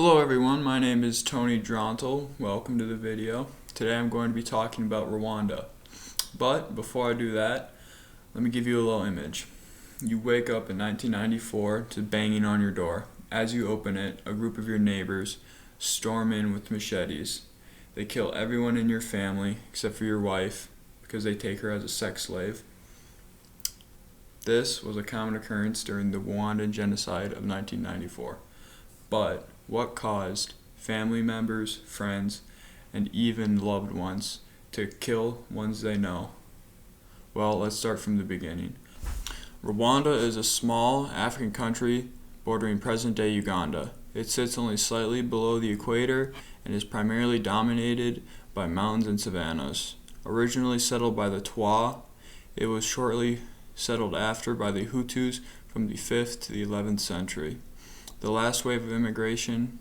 Hello everyone, my name is Tony Drontel. Welcome to the video. Today I'm going to be talking about Rwanda. But before I do that, let me give you a little image. You wake up in 1994 to banging on your door. As you open it, a group of your neighbors storm in with machetes. They kill everyone in your family except for your wife because they take her as a sex slave. This was a common occurrence during the Rwandan genocide of 1994. But what caused family members, friends, and even loved ones to kill ones they know? Well, let's start from the beginning. Rwanda is a small African country bordering present-day Uganda. It sits only slightly below the equator and is primarily dominated by mountains and savannas. Originally settled by the Mwa4, it was shortly settled after by the Hutus from the 5th to the 11th century. The last wave of immigration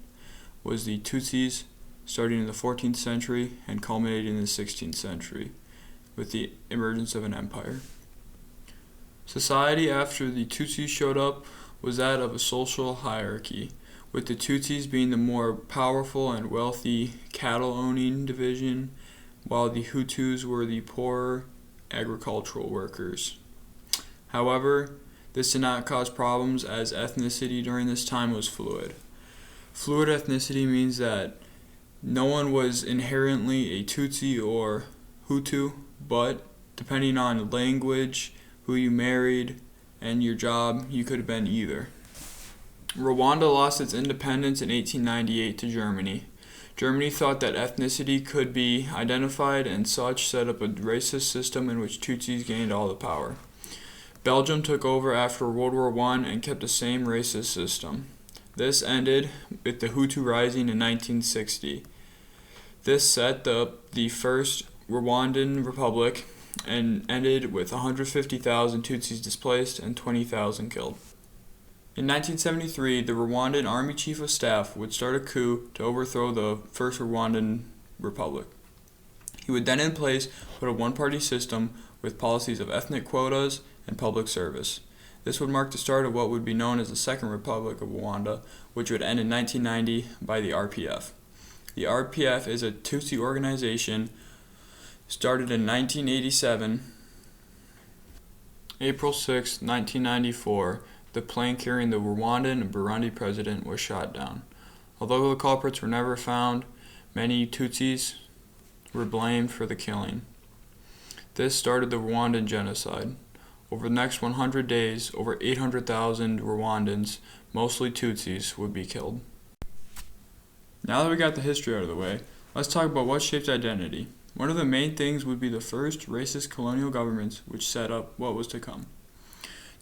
was the Tutsis, starting in the 14th century and culminating in the 16th century, with the emergence of an empire. Society after the Tutsis showed up was that of a social hierarchy, with the Tutsis being the more powerful and wealthy cattle-owning division, while the Hutus were the poorer agricultural workers. However, this did not cause problems as ethnicity during this time was fluid. Fluid ethnicity means that no one was inherently a Tutsi or Hutu, but depending on language, who you married, and your job, you could have been either. Rwanda lost its independence in 1898 to Germany. Germany thought that ethnicity could be identified and such set up a racist system in which Tutsis gained all the power. Belgium took over after World War I and kept the same racist system. This ended with the Hutu rising in 1960. This set up the first Rwandan Republic and ended with 150,000 Tutsis displaced and 20,000 killed. In 1973, the Rwandan Army Chief of Staff would start a coup to overthrow the first Rwandan Republic. He would then in place put a one-party system with policies of ethnic quotas and public service. This would mark the start of what would be known as the Second Republic of Rwanda, which would end in 1990 by the RPF. The RPF is a Tutsi organization started in 1987. April 6, 1994, the plane carrying the Rwandan and Burundi president was shot down. Although the culprits were never found, many Tutsis were blamed for the killing. This started the Rwandan genocide. Over the next 100 days, over 800,000 Rwandans, mostly Tutsis, would be killed. Now that we got the history out of the way, let's talk about what shaped identity. One of the main things would be the first racist colonial governments which set up what was to come.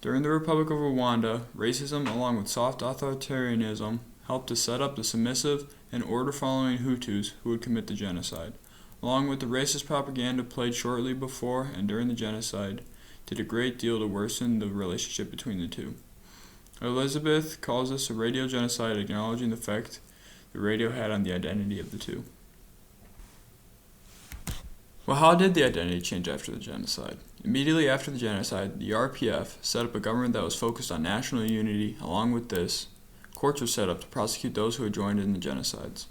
During the Republic of Rwanda, racism along with soft authoritarianism helped to set up the submissive and order-following Hutus who would commit the genocide. Along with the racist propaganda played shortly before and during the genocide, did a great deal to worsen the relationship between the two. Elizabeth calls this a radio genocide, acknowledging the effect the radio had on the identity of the two. Well, how did the identity change after the genocide? Immediately after the genocide, the RPF set up a government that was focused on national unity. Along with this, courts were set up to prosecute those who had joined in the genocides.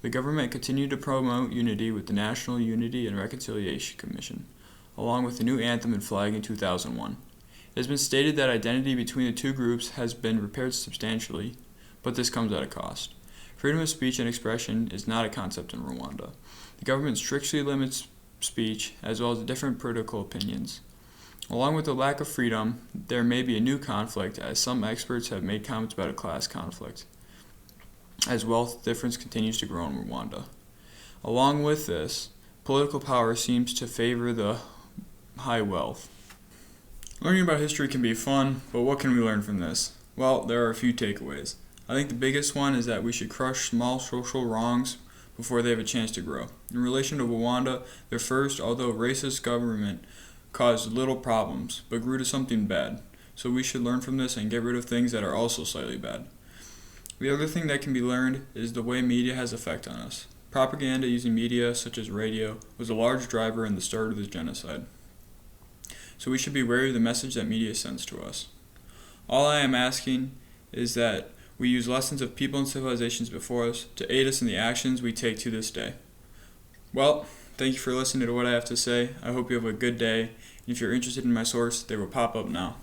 The government continued to promote unity with the National Unity and Reconciliation Commission, along with the new anthem and flag in 2001. It has been stated that identity between the two groups has been repaired substantially, but this comes at a cost. Freedom of speech and expression is not a concept in Rwanda. The government strictly limits speech as well as different political opinions. Along with the lack of freedom, there may be a new conflict, as some experts have made comments about a class conflict, as wealth difference continues to grow in Rwanda. Along with this, political power seems to favor the high wealth. Learning about history can be fun, but what can we learn from this? Well, there are a few takeaways. I think the biggest one is that we should crush small social wrongs before they have a chance to grow. In relation to Rwanda, their first, although racist government caused little problems, but grew to something bad. So we should learn from this and get rid of things that are also slightly bad. The other thing that can be learned is the way media has effect on us. Propaganda using media, such as radio, was a large driver in the start of this genocide. So we should be wary of the message that media sends to us. All I am asking is that We use lessons of people and civilizations before us to aid us in the actions we take to this day. Well, thank you for listening to what I have to say. I hope you have a good day. And if you're interested in my source, they will pop up now.